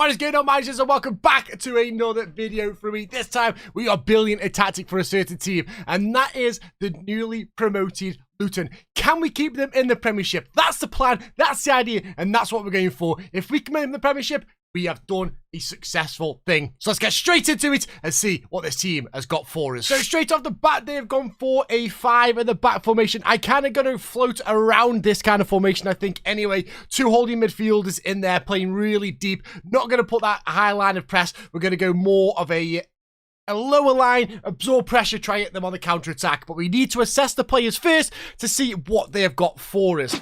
What is going on, managers, and welcome back to another video from me. This time, we are building a tactic for a certain team, and that is the newly promoted Luton. Can we keep them in the Premiership? That's the plan, that's the idea, and that's what we're going for. If we can make them in the Premiership, we have done a successful thing. So let's get straight into it and see what this team has got for us. So straight off the bat, they've gone for a 5 at the back formation. I kind of going to float around this kind of formation, I think, anyway. 2 holding midfielders in there, playing really deep. Not going to put that high line of press. We're going to go more of a lower line, absorb pressure, try hit them on the counter-attack. But we need to assess the players first to see what they have got for us.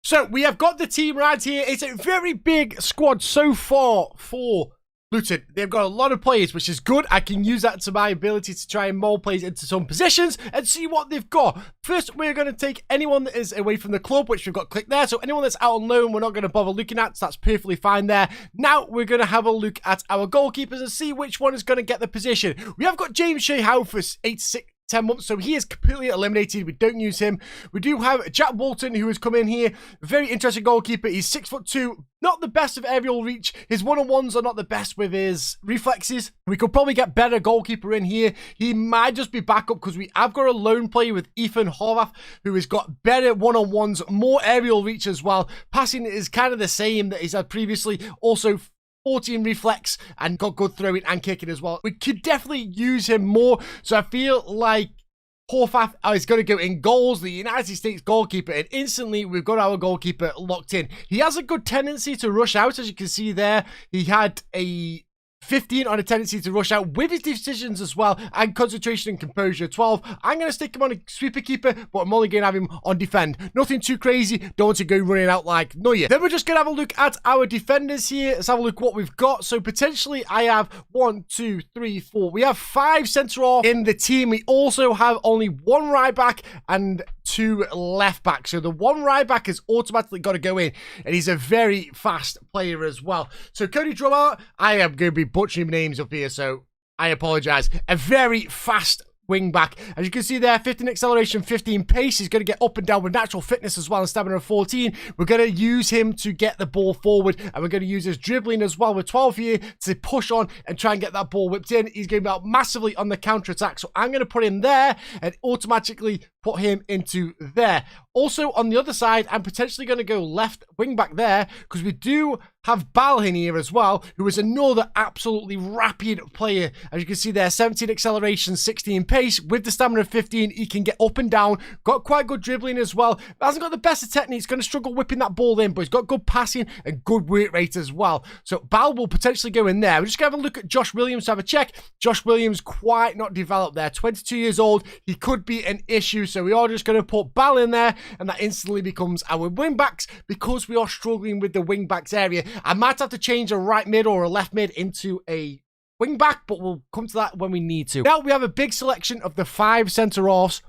So, we have got the team right here. It's a very big squad so far for Luton. They've got a lot of players, which is good. I can use that to my ability to try and mold players into some positions and see what they've got. First, we're going to take anyone that is away from the club, which we've got clicked there. So, anyone that's out on loan, we're not going to bother looking at. So, that's perfectly fine there. Now, we're going to have a look at our goalkeepers and see which one is going to get the position. We have got James Shea-Howe for 10 months, so he is completely eliminated. We don't use him. We do have Jack Walton, who has come in here. Very interesting goalkeeper. He's 6'2", not the best of aerial reach. His one-on-ones are not the best with his reflexes. We could probably get better goalkeeper in here. He might just be backup because we have got a lone player with Ethan Horvath, who has got better one-on-ones, more aerial reach as well. Passing is kind of the same that he's had previously. Also 14 reflex and got good throwing and kicking as well. We could definitely use him more. So I feel like Horvath is going to go in goals, the United States goalkeeper, and instantly we've got our goalkeeper locked in. He has a good tendency to rush out, as you can see there. He had a 15 on a tendency to rush out with his decisions as well, and concentration and composure 12. I'm going to stick him on a sweeper keeper, but I'm only going to have him on defend. Nothing too crazy. Don't want to go running out like Neuer. Then we're just going to have a look at our defenders here. Let's have a look what we've got. So potentially I have 1, 2, 3, 4. We have 5 centre-half in the team. We also have only 1 right back and 2 left back. So the 1 right back has automatically got to go in, and he's a very fast player as well. So Cody Drummond, I am going to be butchering names up here, so I apologize. A very fast wing back. As you can see there, 15 acceleration, 15 pace. He's going to get up and down with natural fitness as well, and stamina of 14. We're going to use him to get the ball forward, and we're going to use his dribbling as well with 12 here to push on and try and get that ball whipped in. He's going to be out massively on the counter-attack, so I'm going to put him there and automatically put him into there. Also, on the other side, I'm potentially going to go left wing back there because we do have Bal in here as well, who is another absolutely rapid player. As you can see there, 17 acceleration, 16 pace. With the stamina of 15, he can get up and down. Got quite good dribbling as well. Hasn't got the best of techniques. Going to struggle whipping that ball in, but he's got good passing and good work rate as well. So Bal will potentially go in there. We're just going to have a look at Josh Williams to have a check. Josh Williams quite not developed there. 22 years old. He could be an issue, so we are just going to put Bal in there, and that instantly becomes our wing backs because we are struggling with the wing backs area. I might have to change a right mid or a left mid into a wing back, but we'll come to that when we need to. Now we have a big selection of the 5 centre-halves,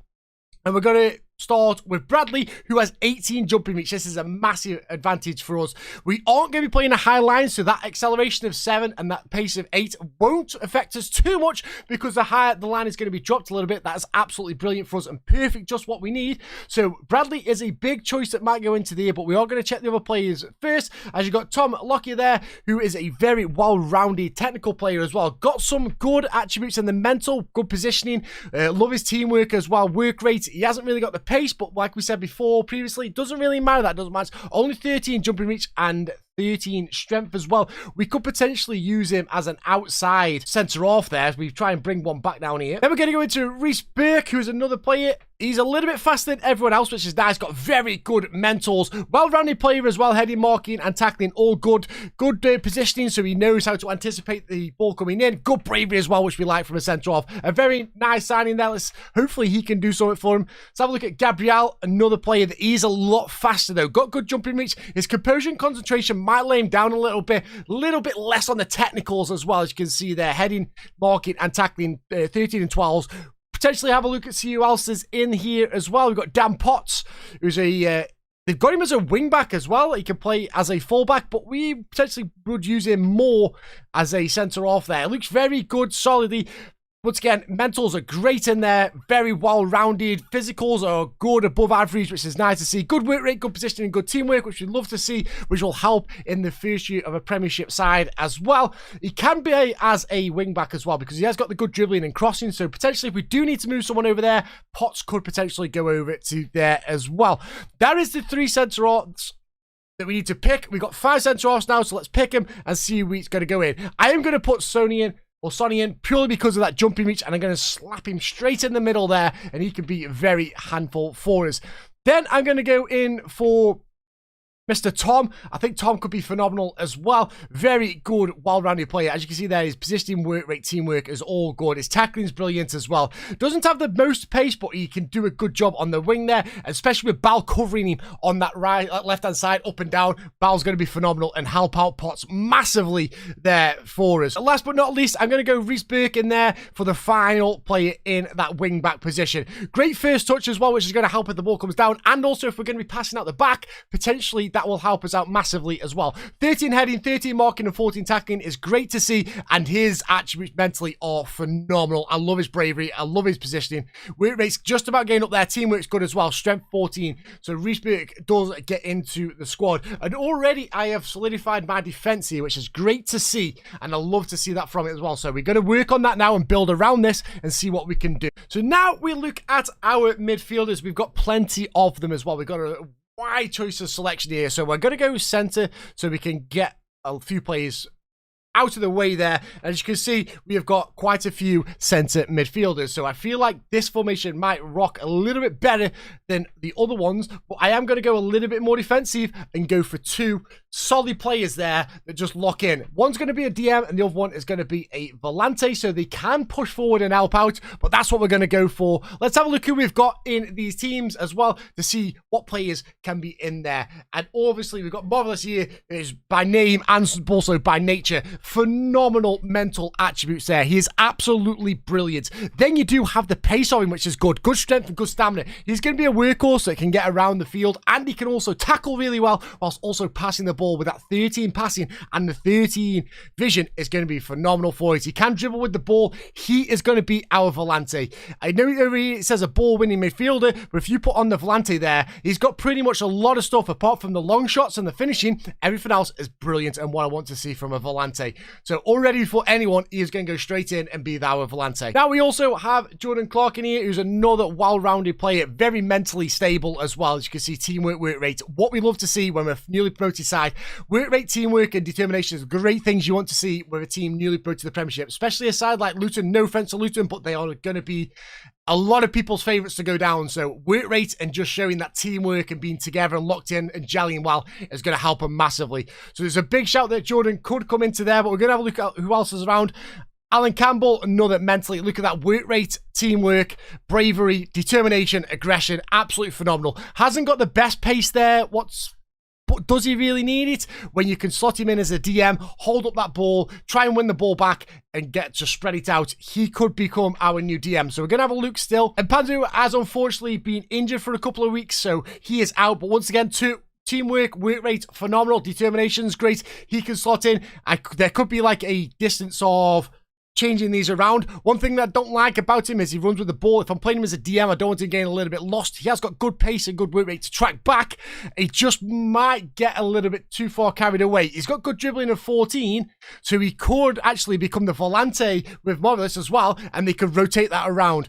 and we're going to start with Bradley, who has 18 jumping reach. This is a massive advantage for us. We aren't going to be playing a high line, so that acceleration of 7 and that pace of 8 won't affect us too much because the higher the line is going to be dropped a little bit. That's absolutely brilliant for us and perfect, just what we need. So Bradley is a big choice that might go into there, but we are going to check the other players first. As you got Tom Lockyer there, who is a very well-rounded technical player as well. Got some good attributes in the mental, good positioning, love his teamwork as well, work rate. He hasn't really got the pace, but like we said before previously, it doesn't really matter. That doesn't matter. Only 13 jumping reach and 13 strength as well. We could potentially use him as an outside centre-half there. We try and bring one back down here. Then we're going to go into Reece Burke, who's another player. He's a little bit faster than everyone else, which is nice. Got very good mentals. Well-rounded player as well. Heading, marking, and tackling. All good. Good positioning, so he knows how to anticipate the ball coming in. Good bravery as well, which we like from a centre-half. A very nice signing there. Hopefully he can do something for him. Let's have a look at Gabriel, another player that he's a lot faster though. Got good jumping reach. His composure and concentration might lay him down a little bit less on the technicals as well. As you can see there, heading, marking, and tackling 13 and 12s. Potentially have a look at see who else is in here as well. We've got Dan Potts, who's a they've got him as a wing back as well. He can play as a fullback, but we potentially would use him more as a centre-half there. It looks very good, solidly. Once again, mentals are great in there, very well-rounded. Physicals are good, above average, which is nice to see. Good work rate, good positioning, good teamwork, which we'd love to see, which will help in the first year of a Premiership side as well. He can be as a wing-back as well, because he has got the good dribbling and crossing, so potentially if we do need to move someone over there, Potts could potentially go over to there as well. There is the 3 centre-halves that we need to pick. We've got 5 centre-halves now, so let's pick him and see who he's going to go in. I am going to put Sonny in purely because of that jumping reach, and I'm going to slap him straight in the middle there, and he can be a very handful for us. Then I'm going to go in for Mr. Tom. I think Tom could be phenomenal as well. Very good, well-rounded player. As you can see there, his positioning, work rate, teamwork is all good. His tackling's brilliant as well. Doesn't have the most pace, but he can do a good job on the wing there, especially with Bal covering him on that left-hand side, up and down. Bal's going to be phenomenal and help out Potts massively there for us. Last but not least, I'm going to go Reece Burke in there for the final player in that wing-back position. Great first touch as well, which is going to help if the ball comes down, and also if we're going to be passing out the back, potentially that will help us out massively as well. 13 heading, 13 marking, and 14 tackling is great to see, and his attributes mentally are phenomenal. I love his bravery. I love his positioning. Work rate's just about getting up there. Teamwork's good as well. Strength 14. So Reece Burke does get into the squad. And already I have solidified my defense here, which is great to see, and I love to see that from it as well. So we're going to work on that now and build around this and see what we can do. So now we look at our midfielders. We've got plenty of them as well. We've got a wide choice of selection here, so we're going to go centre so we can get a few players out of the way there. As you can see, we have got quite a few centre midfielders, so I feel like this formation might rock a little bit better than the other ones, but I am going to go a little bit more defensive and go for 2 solid players there that just lock in. One's going to be a DM and the other one is going to be a volante, so they can push forward and help out, but that's what we're going to go for. Let's have a look who we've got in these teams as well to see what players can be in there. And obviously we've got Marvelous here, is by name and also by nature phenomenal mental attributes there. He is absolutely brilliant. Then you do have the pace of him, which is good. Good strength and good stamina. He's going to be a workhorse that can get around the field, and he can also tackle really well whilst also passing the ball with that 13 passing, and the 13 vision is going to be phenomenal for it. He can dribble with the ball. He is going to be our volante. I know it says a ball-winning midfielder, but if you put on the volante there, he's got pretty much a lot of stuff apart from the long shots and the finishing. Everything else is brilliant and what I want to see from a volante. So already for anyone, he is going to go straight in and be our volante. Now we also have Jordan Clark in here, who's another well-rounded player, very mentally stable as well. As you can see, teamwork, work rate, what we love to see when we're newly promoted side. Work rate, teamwork, and determination is great things you want to see with a team newly promoted to the Premiership, especially a side like Luton. No offense to Luton, but they are going to be a lot of people's favourites to go down. So work rate and just showing that teamwork and being together and locked in and gelling well is going to help them massively. So there's a big shout that Jordan could come into there, but we're going to have a look at who else is around. Alan Campbell, another mentally. Look at that work rate, teamwork, bravery, determination, aggression. Absolutely phenomenal. Hasn't got the best pace there. But does he really need it? When you can slot him in as a DM, hold up that ball, try and win the ball back, and get to spread it out, he could become our new DM. So we're going to have a look still. And Pandu has unfortunately been injured for a couple of weeks, so he is out. But once again, teamwork, work rate, phenomenal. Determination's great. He can slot in. There could be like a distance of changing these around. One thing that I don't like about him is he runs with the ball. If I'm playing him as a DM, I don't want him getting a little bit lost. He has got good pace and good work rate to track back. He just might get a little bit too far carried away. He's got good dribbling of 14, so he could actually become the volante with Marvelous as well, and they could rotate that around.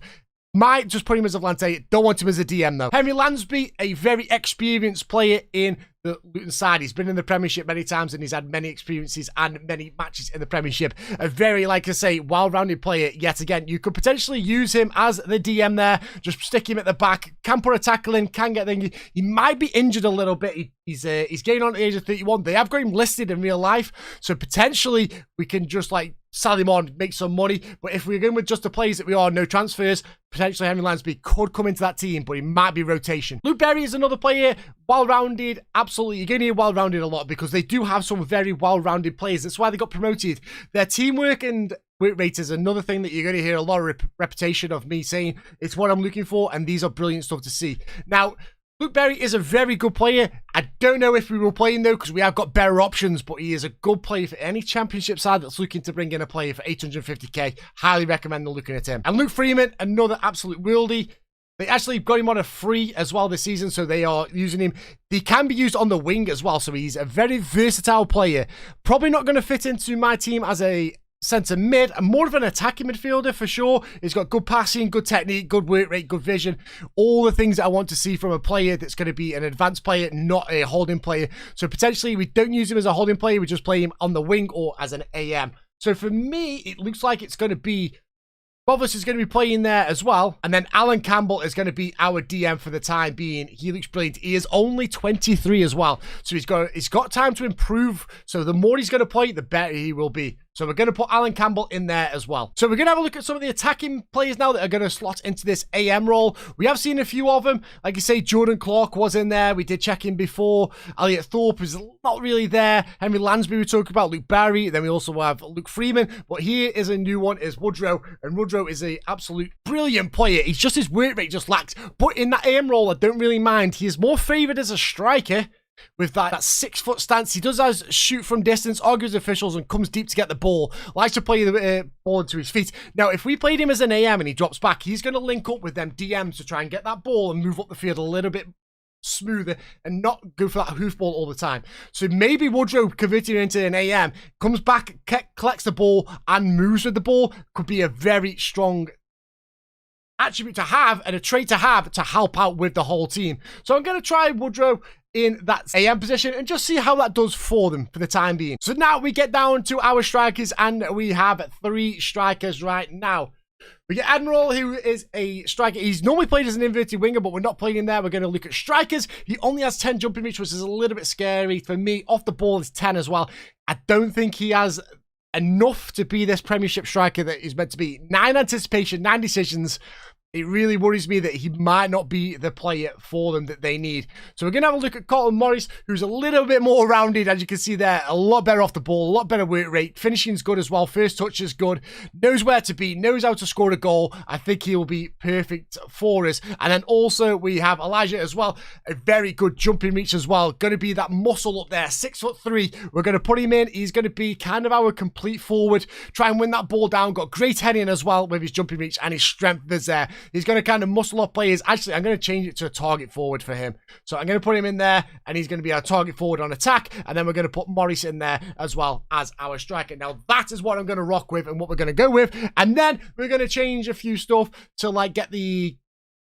Might just put him as a volante. Don't want him as a DM though. Henry Lansby, a very experienced player in the Luton side. He's been in the Premiership many times and he's had many experiences and many matches in the Premiership. A very, like I say, well-rounded player yet again. You could potentially use him as the DM there. Just stick him at the back. Can put a tackle in, can get things. He might be injured a little bit. He's getting on at the age of 31. They have got him listed in real life. So potentially we can just like sell him on, make some money. But if we're going with just the players that we are, no transfers, potentially Henry Lansby could come into that team, but he might be rotation. Luke Berry is another player, well-rounded, absolutely. You're going to hear well-rounded a lot because they do have some very well-rounded players. That's why they got promoted. Their teamwork and work rate is another thing that you're going to hear a lot of repetition of me saying. It's what I'm looking for, and these are brilliant stuff to see. Now, Luke Berry is a very good player. I don't know if we will play him though, because we have got better options, but he is a good player for any championship side that's looking to bring in a player for 850k. Highly recommend them looking at him. And Luke Freeman, another absolute worldie. They actually got him on a free as well this season, so they are using him. He can be used on the wing as well, so he's a very versatile player. Probably not going to fit into my team as a centre mid, and more of an attacking midfielder for sure. He's got good passing, good technique, good work rate, good vision. All the things that I want to see from a player that's going to be an advanced player, not a holding player. So potentially we don't use him as a holding player, we just play him on the wing or as an AM. So for me, it looks like it's going to be Bovis is going to be playing there as well. And then Alan Campbell is going to be our DM for the time being. He looks brilliant. He is only 23 as well. So he's got time to improve. So the more he's going to play, the better he will be. So we're going to put Alan Campbell in there as well. So we're going to have a look at some of the attacking players now that are going to slot into this AM role. We have seen a few of them. Like you say, Jordan Clark was in there. We did check him before. Elliot Thorpe is not really there. Henry Lansbury we talked about. Luke Barry. Then we also have Luke Freeman. But here is a new one, is Woodrow. And Woodrow is an absolute brilliant player. He's just, his work rate just lacks. But in that AM role, I don't really mind. He is more favoured as a striker. With that 6 foot stance, he does shoot from distance, argues officials, and comes deep to get the ball. Likes to play the ball into his feet. Now, if we played him as an AM and he drops back, he's going to link up with them DMs to try and get that ball and move up the field a little bit smoother and not go for that hoofball all the time. So maybe Woodrow converting into an AM, comes back, collects the ball, and moves with the ball. Could be a very strong attribute to have and a trait to have to help out with the whole team. So I'm going to try Woodrow in that AM position and just see how that does for them for the time being. So now we get down to our strikers, and we have 3 strikers right now. We get Admiral, who is a striker. He's normally played as an inverted winger, but we're not playing him there. We're going to look at strikers. He only has 10 jumping reach, which is a little bit scary for me. Off the ball is 10 as well. I don't think he has enough to be this Premiership striker that he's meant to be. 9 anticipation, 9 decisions. It really worries me that he might not be the player for them that they need. So we're going to have a look at Colton Morris, who's a little bit more rounded, as you can see there. A lot better off the ball, a lot better work rate. Finishing's good as well. First touch is good. Knows where to be, knows how to score a goal. I think he will be perfect for us. And then also we have Elijah as well. A very good jumping reach as well. Going to be that muscle up there. 6'3". We're going to put him in. He's going to be kind of our complete forward. Try and win that ball down. Got great heading as well with his jumping reach, and his strength is there. He's going to kind of muscle up players. Actually, I'm going to change it to a target forward for him. So I'm going to put him in there, and he's going to be our target forward on attack. And then we're going to put Morris in there as well as our striker. Now, that is what I'm going to rock with and what we're going to go with. And then we're going to change a few stuff to like get the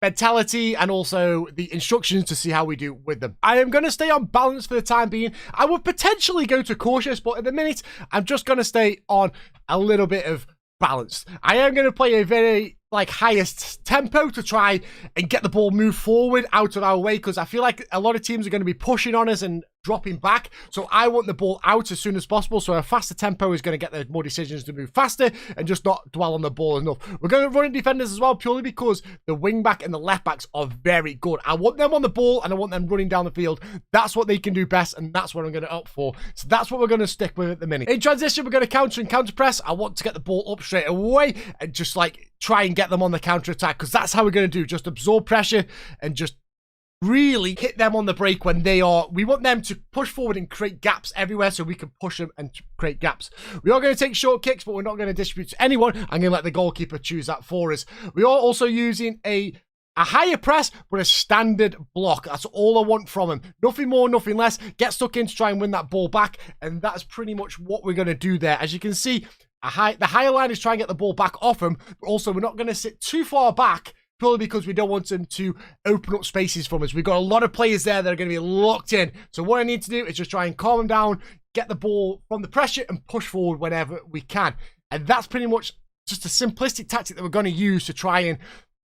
mentality and also the instructions to see how we do with them. I am going to stay on balance for the time being. I would potentially go to cautious, but at the minute, I'm just going to stay on a little bit of balanced. I am going to play a very highest tempo to try and get the ball moved forward out of our way, because I feel like a lot of teams are going to be pushing on us and dropping back. So I want the ball out as soon as possible. So a faster tempo is going to get the more decisions to move faster and just not dwell on the ball enough. We're going to run in defenders as well, purely because the wing back and the left backs are very good. I want them on the ball and I want them running down the field. That's what they can do best, and that's what I'm going to opt for. So that's what we're going to stick with at the minute. In transition, we're going to counter and counter press. I want to get the ball up straight away and just try and get them on the counter attack, because that's how we're going to do. Just absorb pressure and just really hit them on the break when they are. We want them to push forward and create gaps everywhere so we can push them and create gaps. We are going to take short kicks, but we're not going to distribute to anyone. I'm going to let the goalkeeper choose that for us. We are also using a higher press, but a standard block. That's all I want from him. Nothing more, nothing less. Get stuck in to try and win that ball back, and that's pretty much what we're going to do there. As you can see, the higher line is trying to get the ball back off him, but also we're not going to sit too far back, purely because we don't want them to open up spaces from us. We've got a lot of players there that are going to be locked in. So what I need to do is just try and calm them down, get the ball from the pressure, and push forward whenever we can. And that's pretty much just a simplistic tactic that we're going to use to try and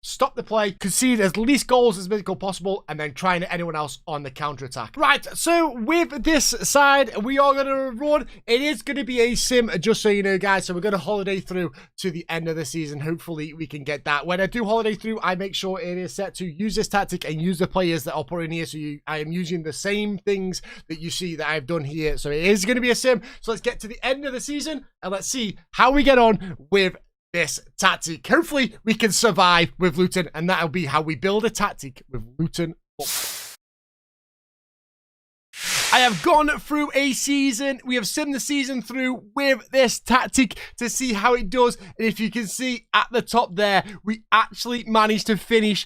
stop the play, concede as least goals as possible, and then try and hit anyone else on the counter attack. Right, so with this side, we are going to run. It is going to be a sim, just so you know, guys. So we're going to holiday through to the end of the season. Hopefully, we can get that. When I do holiday through, I make sure it is set to use this tactic and use the players that I'll put in here. So I am using the same things that you see that I've done here. So it is going to be a sim. So let's get to the end of the season and let's see how we get on with this tactic. Hopefully we can survive with Luton, and that'll be how we build a tactic with Luton. I have gone through a season. We have simmed the season through with this tactic to see how it does. And if you can see at the top there, we actually managed to finish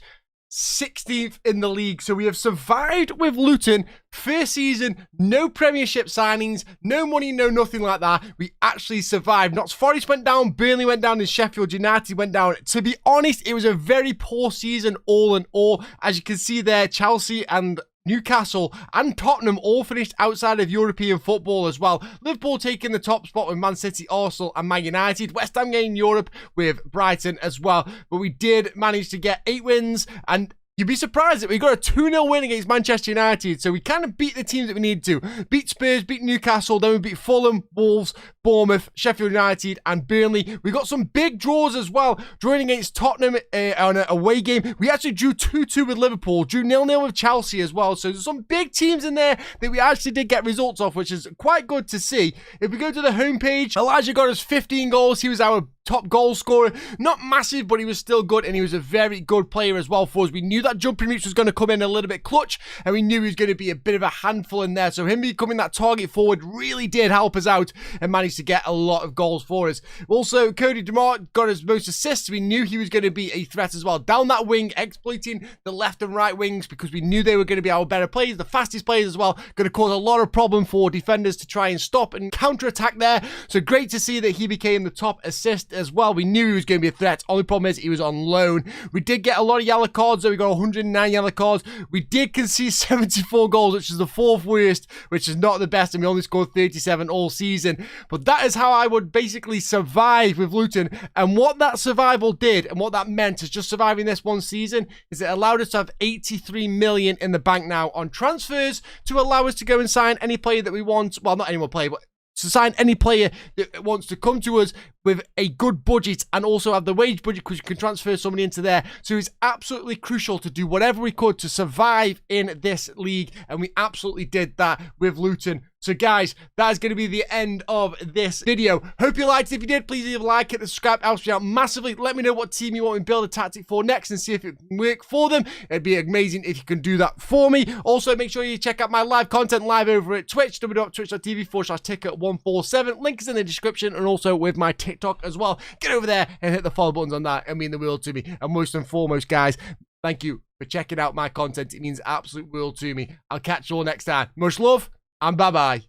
16th in the league. So we have survived with Luton. First season, no Premiership signings, no money, no nothing like that. We actually survived. Notts Forest went down, Burnley went down, and Sheffield United went down. To be honest, it was a very poor season all in all. As you can see there, Chelsea and Newcastle and Tottenham all finished outside of European football as well. Liverpool taking the top spot with Man City, Arsenal and Man United. West Ham getting Europe with Brighton as well. But we did manage to get 8 wins, and you'd be surprised that we got a 2-0 win against Manchester United. So we kind of beat the teams that we needed to. Beat Spurs, beat Newcastle, then we beat Fulham, Wolves, Bournemouth, Sheffield United and Burnley. We got some big draws as well. Drawing against Tottenham on an away game. We actually drew 2-2 with Liverpool. Drew 0-0 with Chelsea as well. So there's some big teams in there that we actually did get results off, which is quite good to see. If we go to the homepage, Elijah got us 15 goals. He was our top goal scorer. Not massive, but he was still good, and he was a very good player as well for us. We knew that jumping reach was going to come in a little bit clutch, and we knew he was going to be a bit of a handful in there. So him becoming that target forward really did help us out and managed to get a lot of goals for us. Also, Cody DeMar got his most assists. We knew he was going to be a threat as well. Down that wing, exploiting the left and right wings because we knew they were going to be our better players, the fastest players as well. Going to cause a lot of problem for defenders to try and stop and counter-attack there. So great to see that he became the top assist as well. We knew he was going to be a threat. Only problem is he was on loan. We did get a lot of yellow cards, though. We got 109 yellow cards. We did concede 74 goals, which is the 4th worst, which is not the best, and we only scored 37 all season. But that is how I would basically survive with Luton. And what that survival did, and what that meant is just surviving this one season, is it allowed us to have 83 million in the bank now on transfers to allow us to go and sign any player that we want. Well, not any more player, but to sign any player that wants to come to us with a good budget, and also have the wage budget because you can transfer somebody into there. So it's absolutely crucial to do whatever we could to survive in this league, and we absolutely did that with Luton. So guys, that is going to be the end of this video. Hope you liked it. If you did, please leave a like, hit the subscribe, helps me out massively. Let me know what team you want me to build a tactic for next and see if it can work for them. It'd be amazing if you can do that for me. Also, make sure you check out my live content live over at Twitch, www.twitch.tv/ticket147. Link is in the description, and also with my TikTok as well. Get over there and hit the follow buttons on that. It means the world to me. And most and foremost, guys, thank you for checking out my content. It means absolute world to me. I'll catch you all next time. Much love and bye-bye.